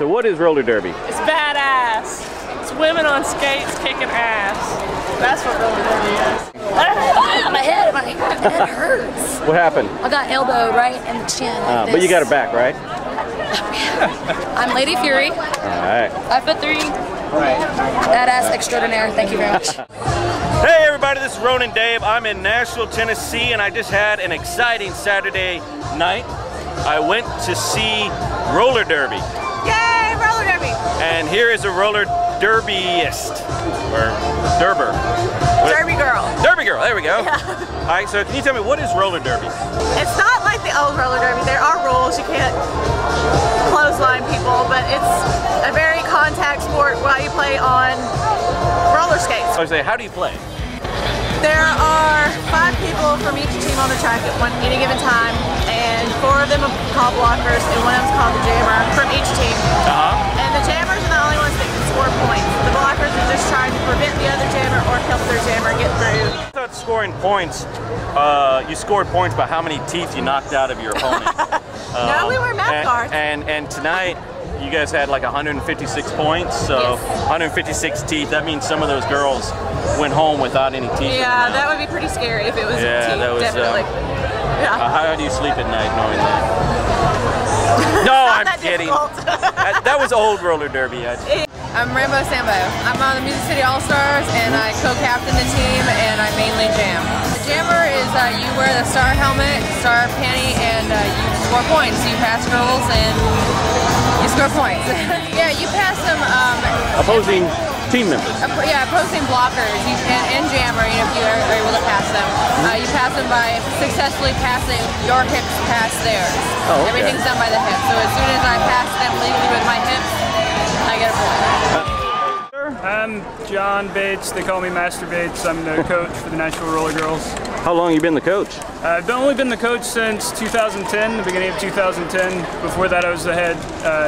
So what is roller derby? It's badass. It's women on skates kicking ass. That's what roller derby is. My head hurts. What happened? I got elbowed right in the chin. Like but you got her back, right? I'm Lady Fury. All right. 5'3". Badass extraordinaire. Thank you very much. Hey everybody, this is Ronan Dave. I'm in Nashville, Tennessee, and I just had an exciting Saturday night. I went to see roller derby. Yay, roller derby! And here is a roller derbyist, or derber. Derby girl. Derby girl, there we go. All right, so can you tell me, what is roller derby? It's not like the old roller derby. There are rules. You can't clothesline people, but it's a very contact sport while you play on roller skates. I was saying, how do you play? There are 5 people from each team on the track at any given time, and 4 of them are called blockers, and 1 of them is called the jammer from each team. And the jammers are the only ones that can score points. The blockers are just trying to prevent the other jammer or help their jammer get through. I thought scoring points, you scored points by how many teeth you knocked out of your opponent. No, we were math cards. And tonight, you guys had like 156 points, so yes. 156 teeth. That means some of those girls went home without any teeth. Yeah, that would be pretty scary if it was teeth, that was, definitely. How do you sleep at night knowing that? No, I'm kidding. That was old roller derby. I'm Rambo Sambo. I'm on the Music City All-Stars, and I co-captain the team, and I mainly jam. The jammer is you wear the star helmet, star panty, and you score points. You pass girls, and you score points. Yeah, you pass them. Opposing team members. Yeah, opposing blockers and jammer, if you are able to pass them. You pass them by successfully passing your hips past theirs. Oh, okay. Everything's done by the hips. So as soon as I pass them legally with my hips, I get a point. I'm John Bates. They call me Master Bates. I'm the coach for the Nashville RollerGirls. How long have you been the coach? I've only been the coach since 2010, the beginning of 2010. Before that, I was the head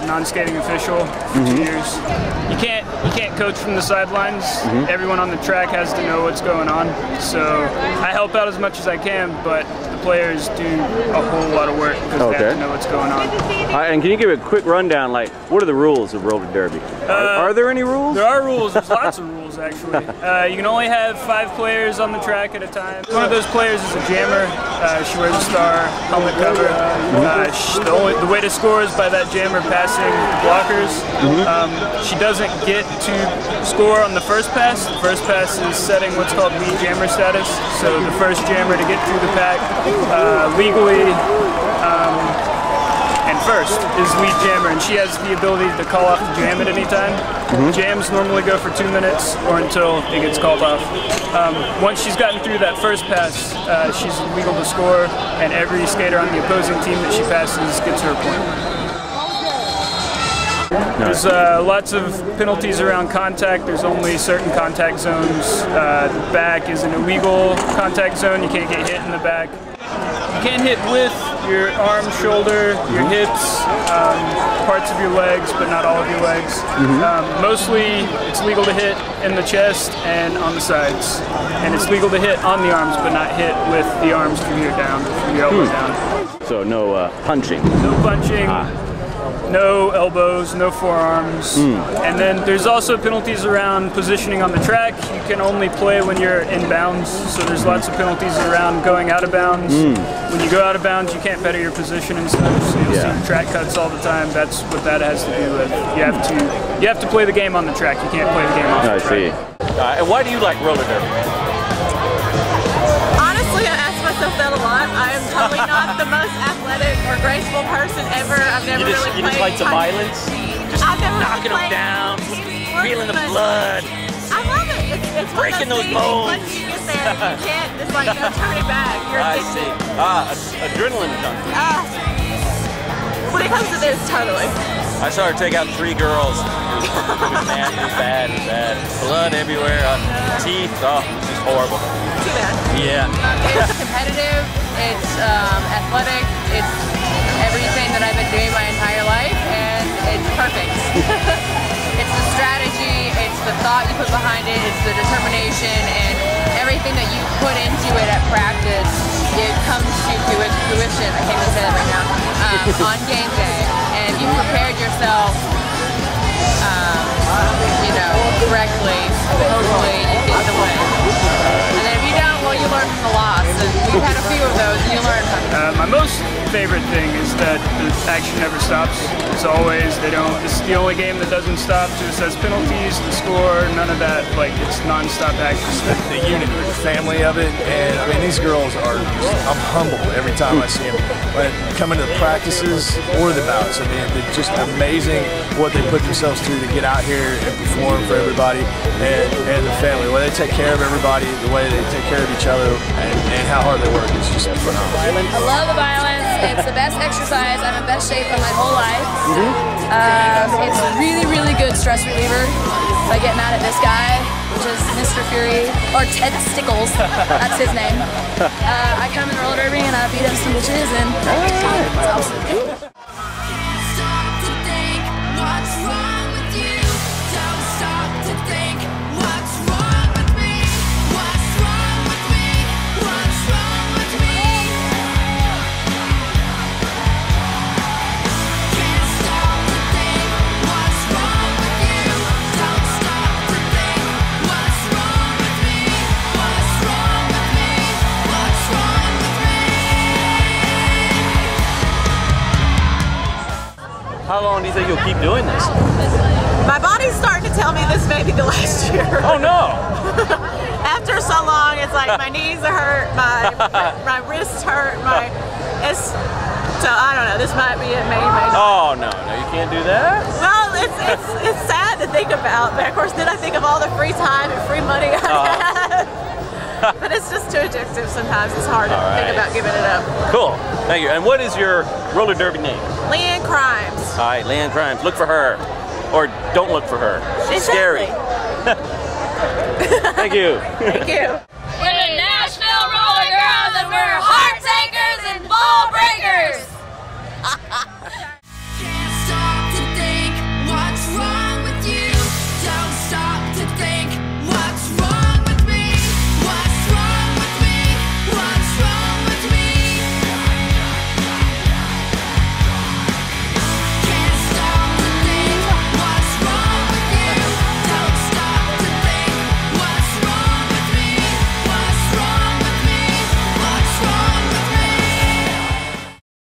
non-skating official for 2 years. You can't coach from the sidelines. Everyone on the track has to know what's going on. So I help out as much as I can, but the players do a whole lot of work because they have to know what's going on. And can you give a quick rundown, like, what are the rules of roller derby? Are there any rules? There are rules. There's lots of rules, actually. You can only have 5 players on the track at a time. One of those players is a jammer. She wears a star helmet cover. The way to score is by that jammer passing blockers. She doesn't get to score on the first pass. The first pass is setting what's called lead jammer status. So the first jammer to get through the pack legally and first is lead jammer, and she has the ability to call off the jam at any time. Jams normally go for 2 minutes or until it gets called off. Once she's gotten through that first pass, she's legal to score, and every skater on the opposing team that she passes gets her a point. There's lots of penalties around contact. There's only certain contact zones. The back is an illegal contact zone. You can't get hit in the back. You can hit with your arm, shoulder, your hips, parts of your legs, but not all of your legs. Mostly it's legal to hit in the chest and on the sides. And it's legal to hit on the arms, but not hit with the arms from your down, from your elbow down. So no punching? No punching. No elbows, no forearms. And then there's also penalties around positioning on the track. You can only play when you're in bounds, so there's lots of penalties around going out of bounds. When you go out of bounds, you can't better your position and stuff, so you'll see track cuts all the time. That's what that has to do with. You have to play the game on the track. You can't play the game off the track. I see. And why do you like roller derby? Honestly, I ask myself that a lot. I am totally not the most athletic or graceful person ever. I've never really played. You just like some violence? Just I've never knocking them down, feeling the blood. I love it. It's breaking those bones. Once you get there, you can't just like turn it back. You're I see. Adrenaline junkie. When it comes to this, totally. I saw her take out 3 girls. It was bad. Blood everywhere, teeth. Oh, it was just horrible. Too bad. Yeah. It's competitive, it's athletic, it's everything that I've been doing my entire life, and it's perfect. It's the strategy, it's the thought you put behind it, it's the determination, and everything that you put into it at practice, it comes to fruition, I can't even say that right now, on game day. And you prepared yourself correctly, hopefully you get the win. And then if you don't, well, you learn from the loss. And we've had a few of those, and you learn from them. My most favorite thing is that the action never stops. It's always, this is the only game that doesn't stop. Just says penalties, the score, none of that. Like, it's non-stop action. The unity, the family of it, and I mean, these girls are, I'm humbled every time I see them. When coming to the practices or the bouts, I mean, they're just amazing what they put themselves through to get out here and perform for everybody and the family. The way they take care of everybody, the way they take care of each other, and how hard they work is just phenomenal. I love the violence. It's the best exercise. I'm in best shape of my whole life. It's really, really good stress reliever. If I get mad at this guy, which is Mr. Fury, or Ted Stickles, that's his name. I come in roller derby and I beat up some bitches, and it's awesome. How long do you think you'll keep doing this? My body's starting to tell me this may be the last year. Oh no! After so long, it's like my knees are hurt, my wrists hurt, so I don't know. This might be it. Maybe. Oh no, you can't do that. Well, it's sad to think about, but of course, then I think of all the free time and free money I have. But it's just too addictive sometimes. It's hard to think about giving it up. Cool. Thank you. And what is your roller derby name? Leanne Crimes. All right, Leanne Crimes. Look for her. Or don't look for her. She's scary. Exactly. Thank you. Thank you.